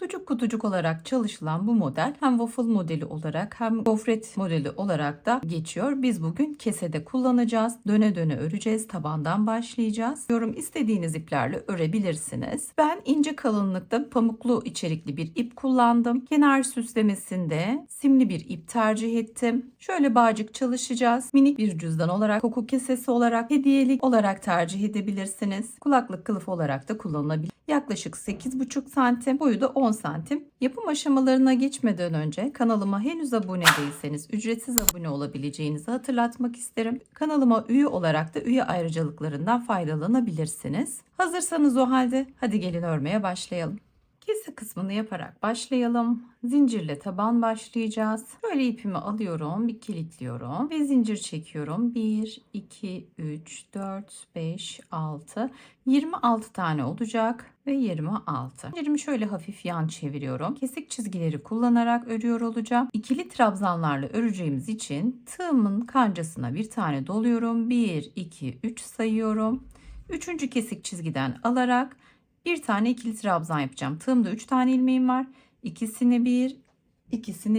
Kutucuk kutucuk olarak çalışılan bu model hem waffle modeli olarak hem gofret modeli olarak da geçiyor. Biz bugün kesede kullanacağız. Döne döne öreceğiz. Tabandan başlayacağız. İstediğiniz iplerle örebilirsiniz. Ben ince kalınlıkta pamuklu içerikli bir ip kullandım. Kenar süslemesinde simli bir ip tercih ettim. Şöyle bağcık çalışacağız. Minik bir cüzdan olarak, koku kesesi olarak, hediyelik olarak tercih edebilirsiniz. Kulaklık kılıf olarak da kullanılabilir. Yaklaşık 8,5 santim, boyu da 10 santim. Yapım aşamalarına geçmeden önce kanalıma henüz abone değilseniz ücretsiz abone olabileceğinizi hatırlatmak isterim. Kanalıma üye olarak da üye ayrıcalıklarından faydalanabilirsiniz. Hazırsanız o halde hadi gelin örmeye başlayalım. Kese kısmını yaparak başlayalım. Zincirle taban başlayacağız. Böyle ipimi alıyorum, bir kilitliyorum ve zincir çekiyorum. 1, 2, 3, 4, 5, 6, 26 tane olacak ve 26. Zincirimi şöyle hafif yan çeviriyorum. Kesik çizgileri kullanarak örüyor olacağım. İkili trabzanlarla öreceğimiz için tığımın kancasına bir tane doluyorum. 1, 2, 3 sayıyorum. Üçüncü kesik çizgiden alarak bir tane ikili trabzan yapacağım. Tığımda 3 tane ilmeğim var. İkisini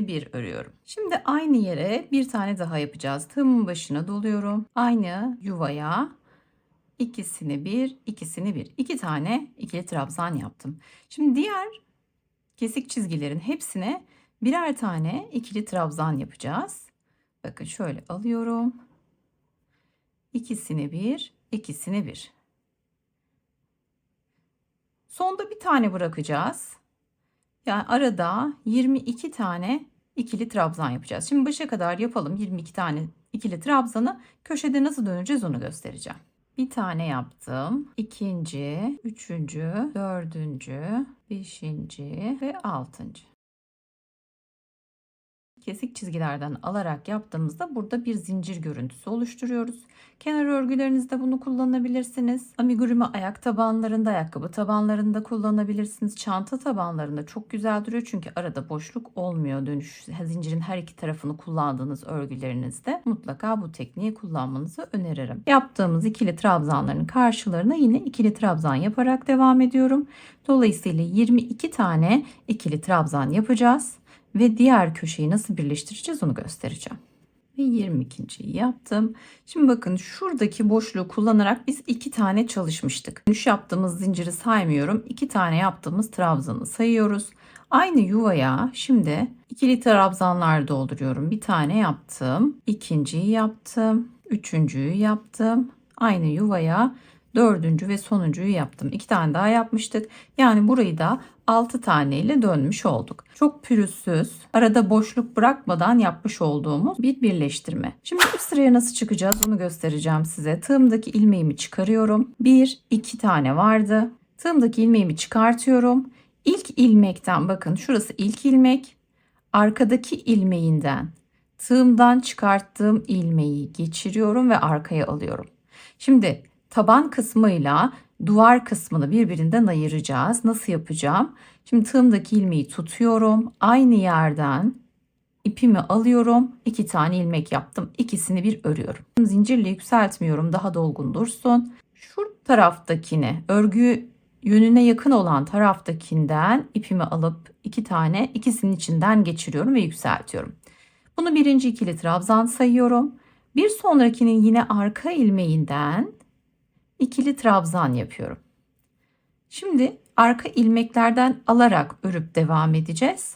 bir örüyorum. Şimdi aynı yere bir tane daha yapacağız. Tığımın başına doluyorum. Aynı yuvaya ikisini bir. İki tane ikili trabzan yaptım. Şimdi diğer kesik çizgilerin hepsine birer tane ikili trabzan yapacağız. Bakın şöyle alıyorum. İkisini bir. Sonda bir tane bırakacağız. Yani arada 22 tane ikili trabzan yapacağız. Şimdi başa kadar yapalım 22 tane ikili trabzanı. Köşede nasıl döneceğiz onu göstereceğim. Bir tane yaptım. İkinci, üçüncü, dördüncü, beşinci ve altıncı. Kesik çizgilerden alarak yaptığımızda burada bir zincir görüntüsü oluşturuyoruz. Kenar örgülerinizde bunu kullanabilirsiniz. Amigurumi ayak tabanlarında, ayakkabı tabanlarında kullanabilirsiniz. Çanta tabanlarında çok güzel duruyor çünkü arada boşluk olmuyor. Zincirin her iki tarafını kullandığınız örgülerinizde mutlaka bu tekniği kullanmanızı öneririm. Yaptığımız ikili trabzanların karşılarına yine ikili trabzan yaparak devam ediyorum. Dolayısıyla 22 tane ikili trabzan yapacağız. Ve diğer köşeyi nasıl birleştireceğiz onu göstereceğim. Ve 22.yi yaptım. Şimdi bakın şuradaki boşluğu kullanarak biz 2 tane çalışmıştık. Dönüş yaptığımız zinciri saymıyorum. 2 tane yaptığımız trabzanı sayıyoruz. Aynı yuvaya şimdi ikili trabzanlar dolduruyorum. Bir tane yaptım. İkinciyi yaptım. Üçüncüyü yaptım. Aynı yuvaya dördüncü ve sonuncuyu yaptım. 2 tane daha yapmıştık. Yani burayı da 6 tane ile dönmüş olduk. Çok pürüzsüz, arada boşluk bırakmadan yapmış olduğumuz bir birleştirme. Şimdi bu sıraya nasıl çıkacağız onu göstereceğim size. Tığımdaki ilmeğimi çıkarıyorum. 2 tane vardı. Tığımdaki ilmeğimi çıkartıyorum. İlk ilmekten bakın şurası ilk ilmek. Arkadaki ilmeğinden tığımdan çıkarttığım ilmeği geçiriyorum ve arkaya alıyorum. Şimdi taban kısmıyla duvar kısmını birbirinden ayıracağız. Nasıl yapacağım? Şimdi tığımdaki ilmeği tutuyorum. Aynı yerden ipimi alıyorum. 2 tane ilmek yaptım. İkisini bir örüyorum. Zincirle yükseltmiyorum. Daha dolgun dursun. Şu taraftakine, örgü yönüne yakın olan taraftakinden ipimi alıp 2 tane ikisinin içinden geçiriyorum ve yükseltiyorum. Bunu birinci ikili trabzan sayıyorum. Bir sonrakinin yine arka ilmeğinden ikili trabzan yapıyorum. Şimdi arka ilmeklerden alarak örüp devam edeceğiz.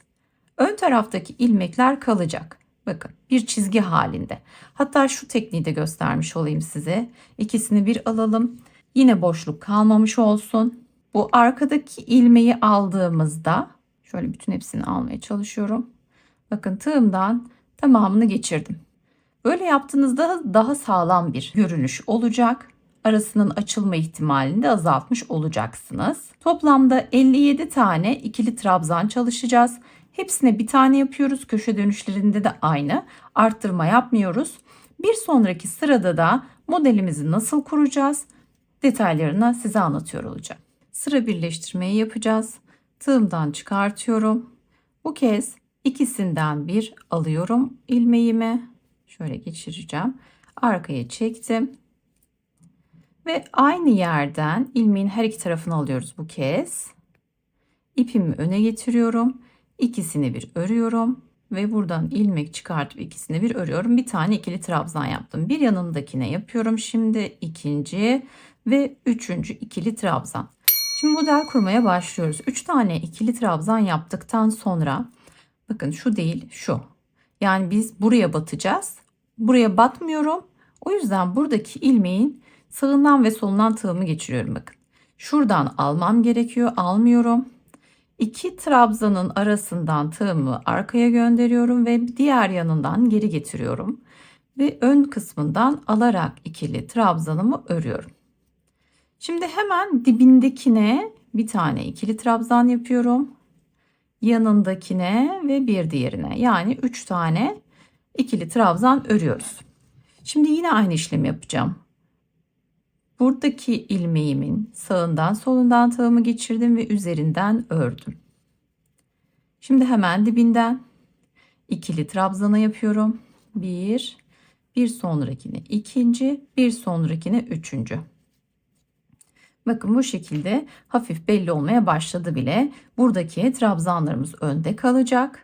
Ön taraftaki ilmekler kalacak. Bakın bir çizgi halinde. Hatta şu tekniği de göstermiş olayım size. İkisini bir alalım. Yine boşluk kalmamış olsun. Bu arkadaki ilmeği aldığımızda şöyle bütün hepsini almaya çalışıyorum. Bakın tığımdan tamamını geçirdim. Böyle yaptığınızda daha sağlam bir görünüş olacak. Arasının açılma ihtimalini de azaltmış olacaksınız. Toplamda 57 tane ikili trabzan çalışacağız. Hepsine bir tane yapıyoruz. Köşe dönüşlerinde de aynı. Arttırma yapmıyoruz. Bir sonraki sırada da modelimizi nasıl kuracağız? Detaylarını size anlatıyor olacağım. Sıra birleştirmeyi yapacağız. Tığımdan çıkartıyorum. Bu kez ikisinden bir alıyorum ilmeğimi. Şöyle geçireceğim. Arkaya çektim. Ve aynı yerden ilmeğin her iki tarafını alıyoruz bu kez. İpimi öne getiriyorum. İkisini bir örüyorum ve buradan ilmek çıkartıp ikisini bir örüyorum. Bir tane ikili trabzan yaptım. Bir yanındakine yapıyorum. Şimdi ikinci ve üçüncü ikili trabzan. Şimdi model kurmaya başlıyoruz. 3 tane ikili trabzan yaptıktan sonra bakın şu değil şu. Yani biz buraya batacağız. Buraya batmıyorum. O yüzden buradaki ilmeğin sağından ve solundan tığımı geçiriyorum bakın. Şuradan almam gerekiyor. Almıyorum. 2 trabzanın arasından tığımı arkaya gönderiyorum ve diğer yanından geri getiriyorum. Ve ön kısmından alarak ikili trabzanımı örüyorum. Şimdi hemen dibindekine bir tane ikili trabzan yapıyorum. Yanındakine ve bir diğerine, yani 3 tane ikili trabzan örüyoruz. Şimdi yine aynı işlemi yapacağım. Buradaki ilmeğimin sağından solundan tığımı geçirdim ve üzerinden ördüm. Şimdi hemen dibinden ikili trabzana yapıyorum. Bir sonrakine ikinci, bir sonrakine üçüncü. Bakın bu şekilde hafif belli olmaya başladı bile. Buradaki trabzanlarımız önde kalacak.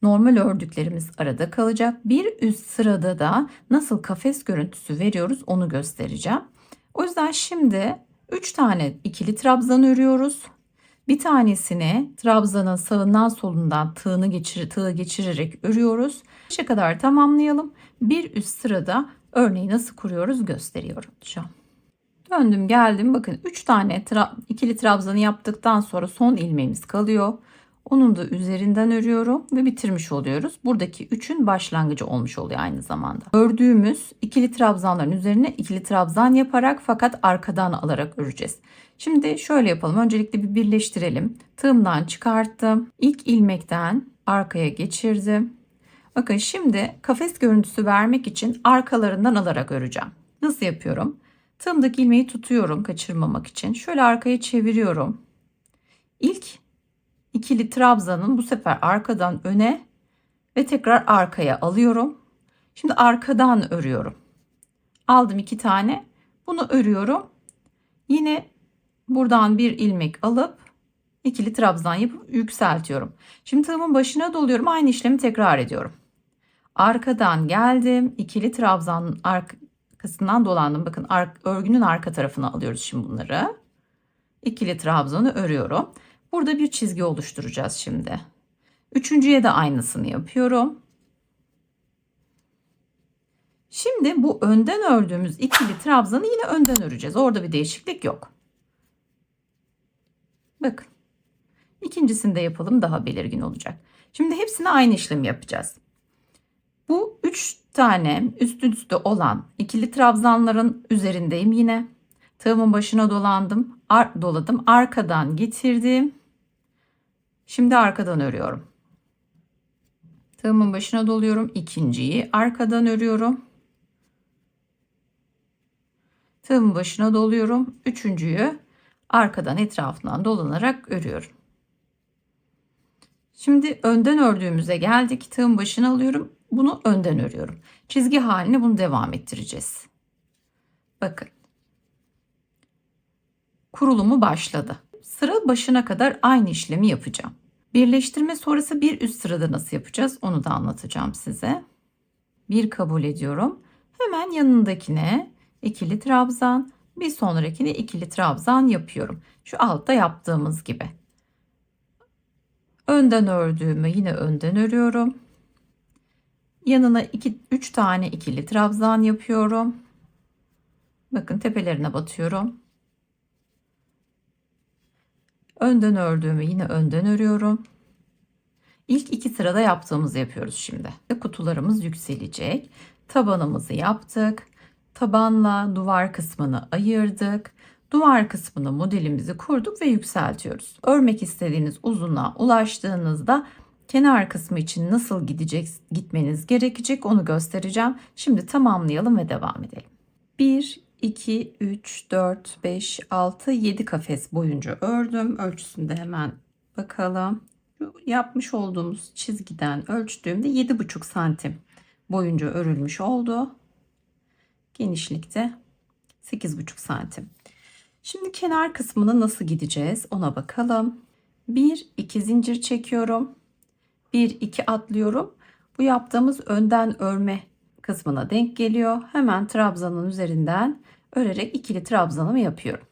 Normal ördüklerimiz arada kalacak. Bir üst sırada da nasıl kafes görüntüsü veriyoruz onu göstereceğim. O yüzden şimdi 3 tane ikili trabzan örüyoruz. Bir tanesini trabzanın sağından solundan tığı geçirerek örüyoruz. 5'e kadar tamamlayalım. Bir üst sırada örneği nasıl kuruyoruz gösteriyorum şu an. Döndüm geldim. Bakın 3 tane ikili trabzanı yaptıktan sonra son ilmeğimiz kalıyor. Onun da üzerinden örüyorum ve bitirmiş oluyoruz. Buradaki 3'ün başlangıcı olmuş oluyor aynı zamanda. Ördüğümüz ikili trabzanların üzerine ikili trabzan yaparak fakat arkadan alarak öreceğiz. Şimdi şöyle yapalım. Öncelikle bir birleştirelim. Tığımdan çıkarttım. İlk ilmekten arkaya geçirdim. Bakın şimdi kafes görüntüsü vermek için arkalarından alarak öreceğim. Nasıl yapıyorum? Tığımdaki ilmeği tutuyorum kaçırmamak için. Şöyle arkaya çeviriyorum. İlk ikili trabzanın bu sefer arkadan öne ve tekrar arkaya alıyorum. Şimdi arkadan örüyorum. Aldım 2 tane. Bunu örüyorum. Yine buradan bir ilmek alıp ikili trabzan yapıp yükseltiyorum. Şimdi tığımın başına doluyorum. Aynı işlemi tekrar ediyorum. Arkadan geldim. İkili trabzanın arkasından dolandım. Bakın örgünün arka tarafına alıyoruz şimdi bunları. İkili trabzanı örüyorum. Burada bir çizgi oluşturacağız şimdi. Üçüncüye de aynısını yapıyorum. Şimdi bu önden ördüğümüz ikili trabzanı yine önden öreceğiz. Orada bir değişiklik yok. Bakın. İkincisini de yapalım, daha belirgin olacak. Şimdi hepsine aynı işlemi yapacağız. Bu 3 tane üst üste olan ikili trabzanların üzerindeyim yine. Tığımın başına doladım. Arkadan getirdim. Şimdi arkadan örüyorum. Tığımın başına doluyorum. İkinciyi arkadan örüyorum. Tığımın başına doluyorum. Üçüncüyü arkadan etrafından dolanarak örüyorum. Şimdi önden ördüğümüze geldik. Tığın başına alıyorum. Bunu önden örüyorum. Çizgi haline bunu devam ettireceğiz. Bakın. Kurulumu başladı. Sıra başına kadar aynı işlemi yapacağım. Birleştirme sonrası bir üst sırada nasıl yapacağız onu da anlatacağım size. Bir kabul ediyorum. Hemen yanındakine ikili trabzan, bir sonrakine ikili trabzan yapıyorum. Şu altta yaptığımız gibi. Önden ördüğümü yine önden örüyorum. Yanına 3 tane ikili trabzan yapıyorum. Bakın tepelerine batıyorum. Önden ördüğümü yine önden örüyorum. İlk 2 sırada yaptığımızı yapıyoruz şimdi. Kutularımız yükselecek. Tabanımızı yaptık. Tabanla duvar kısmını ayırdık. Duvar kısmına modelimizi kurduk ve yükseltiyoruz. Örmek istediğiniz uzunluğa ulaştığınızda kenar kısmı için nasıl gitmeniz gerekecek onu göstereceğim. Şimdi tamamlayalım ve devam edelim. 1, 2, 3, 4, 5, 6, 7 kafes boyunca ördüm. Ölçüsünde hemen bakalım. Yapmış olduğumuz çizgiden ölçtüğümde 7,5 santim boyunca örülmüş oldu. Genişlikte 8,5 santim. Şimdi kenar kısmına nasıl gideceğiz ona bakalım. 1 2 zincir çekiyorum. 1 2 atlıyorum. Bu yaptığımız önden örme kısmına denk geliyor. Hemen trabzanın üzerinden örerek ikili trabzanımı yapıyorum.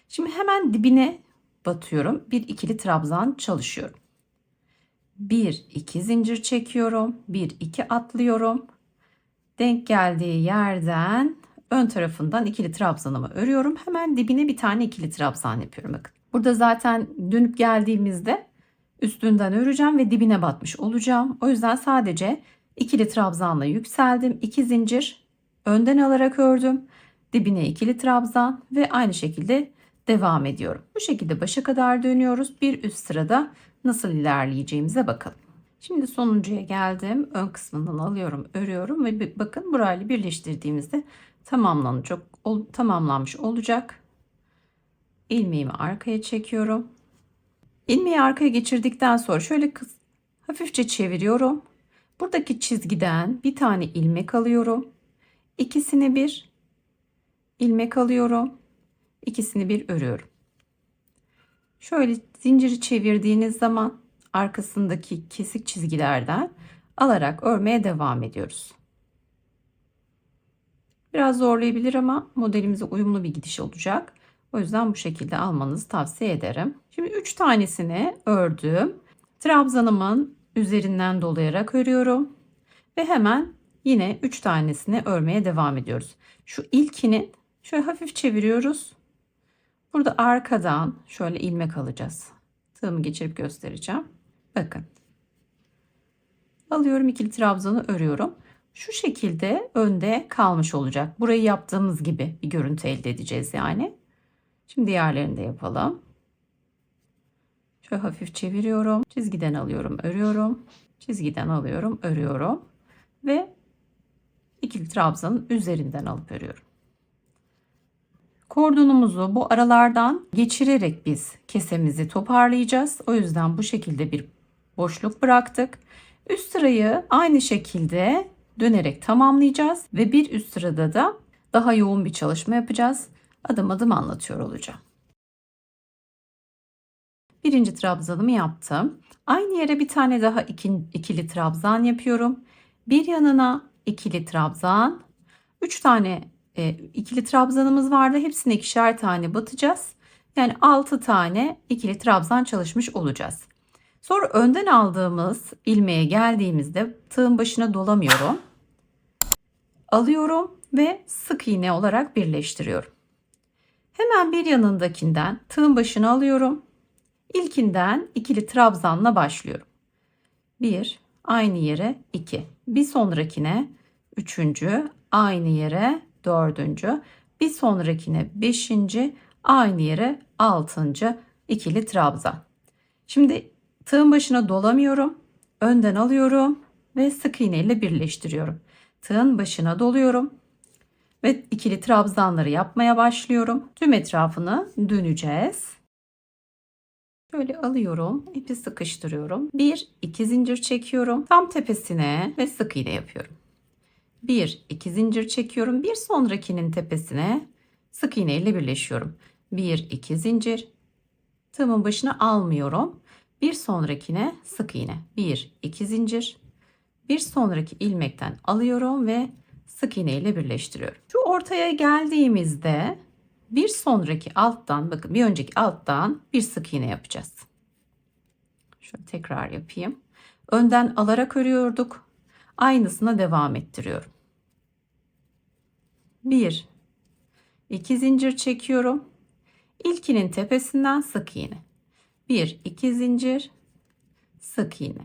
Şimdi hemen dibine batıyorum. Bir ikili trabzan çalışıyorum. 1 2 zincir çekiyorum. 1 2 atlıyorum. Denk geldiği yerden ön tarafından ikili trabzanımı örüyorum. Hemen dibine bir tane ikili trabzan yapıyorum. Bakın. Burada zaten dönüp geldiğimizde üstünden öreceğim ve dibine batmış olacağım. O yüzden sadece ikili trabzanla yükseldim. 2 zincir önden alarak ördüm. Dibine ikili trabzan ve aynı şekilde devam ediyorum. Bu şekilde başa kadar dönüyoruz. Bir üst sırada nasıl ilerleyeceğimize bakalım. Şimdi sonuncuya geldim. Ön kısmından alıyorum, örüyorum ve bakın burayla birleştirdiğimizde tamamlanmış olacak. İlmeğimi arkaya çekiyorum. İlmeği arkaya geçirdikten sonra şöyle hafifçe çeviriyorum. Buradaki çizgiden bir tane ilmek alıyorum. İkisini bir ilmek alıyorum. İkisini bir örüyorum. Şöyle zinciri çevirdiğiniz zaman arkasındaki kesik çizgilerden alarak örmeye devam ediyoruz. Biraz zorlayabilir ama modelimize uyumlu bir gidiş olacak. O yüzden bu şekilde almanızı tavsiye ederim. Şimdi 3 tanesini ördüm. Trabzanımın üzerinden dolayarak örüyorum. Ve hemen yine 3 tanesini örmeye devam ediyoruz. Şu ilkini şöyle hafif çeviriyoruz. Burada arkadan şöyle ilmek alacağız. Tığımı geçirip göstereceğim. Bakın. Alıyorum, ikili trabzanı örüyorum. Şu şekilde önde kalmış olacak. Burayı yaptığımız gibi bir görüntü elde edeceğiz yani. Şimdi diğerlerini de yapalım. Şöyle hafif çeviriyorum. Çizgiden alıyorum, örüyorum. Çizgiden alıyorum, örüyorum. Ve ikili trabzanın üzerinden alıp örüyorum. Kordonumuzu bu aralardan geçirerek biz kesemizi toparlayacağız. O yüzden bu şekilde bir boşluk bıraktık. Üst sırayı aynı şekilde dönerek tamamlayacağız ve bir üst sırada da daha yoğun bir çalışma yapacağız. Adım adım anlatıyor olacağım. Birinci trabzanımı yaptım. Aynı yere bir tane daha ikili trabzan yapıyorum. Bir yanına ikili trabzan. 3 tane ikili trabzanımız vardı. Hepsine ikişer tane batacağız. Yani 6 tane ikili trabzan çalışmış olacağız. Sonra önden aldığımız ilmeğe geldiğimizde tığın başına dolamıyorum. Alıyorum ve sık iğne olarak birleştiriyorum. Hemen bir yanındakinden tığın başına alıyorum. İlkinden ikili trabzanla başlıyorum. 1, aynı yere 2. Bir sonrakine 3. aynı yere 4. Bir sonrakine 5. aynı yere 6. ikili trabzan. Şimdi tığın başına dolamıyorum. Önden alıyorum ve sık iğne ile birleştiriyorum. Tığın başına doluyorum ve ikili trabzanları yapmaya başlıyorum. Tüm etrafını döneceğiz. Böyle alıyorum, ipi sıkıştırıyorum. 1 2 zincir çekiyorum. Tam tepesine ve sık iğne yapıyorum. 1 2 zincir çekiyorum. Bir sonrakinin tepesine sık iğne ile birleşiyorum. 1 2 zincir. Tığımın başına almıyorum. Bir sonrakine sık iğne. 1 2 zincir. Bir sonraki ilmekten alıyorum ve sık iğne ile birleştiriyorum. Şu ortaya geldiğimizde bir sonraki alttan, bakın bir önceki alttan bir sık iğne yapacağız. Şöyle tekrar yapayım. Önden alarak örüyorduk. Aynısına devam ettiriyorum. 1 2 zincir çekiyorum. İlkinin tepesinden sık iğne. 1 2 zincir, sık iğne.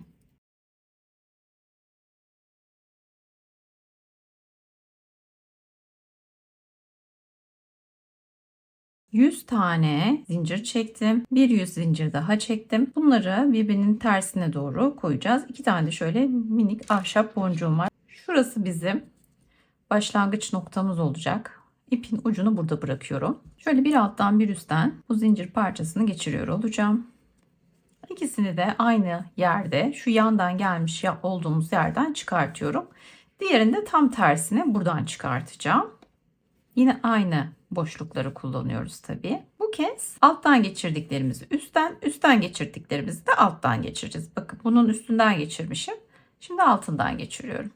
Yüz tane zincir çektim. Bir yüz zincir daha çektim. Bunları birbirinin tersine doğru koyacağız. 2 tane de şöyle minik ahşap boncuğum var. Şurası bizim başlangıç noktamız olacak. İpin ucunu burada bırakıyorum. Şöyle bir alttan bir üstten bu zincir parçasını geçiriyor olacağım. İkisini de aynı yerde, şu yandan gelmiş olduğumuz yerden çıkartıyorum. Diğerini de tam tersine buradan çıkartacağım. Yine aynı boşlukları kullanıyoruz tabii. Bu kez alttan geçirdiklerimizi üstten geçirdiklerimizi de alttan geçireceğiz. Bakın bunun üstünden geçirmişim. Şimdi altından geçiriyorum.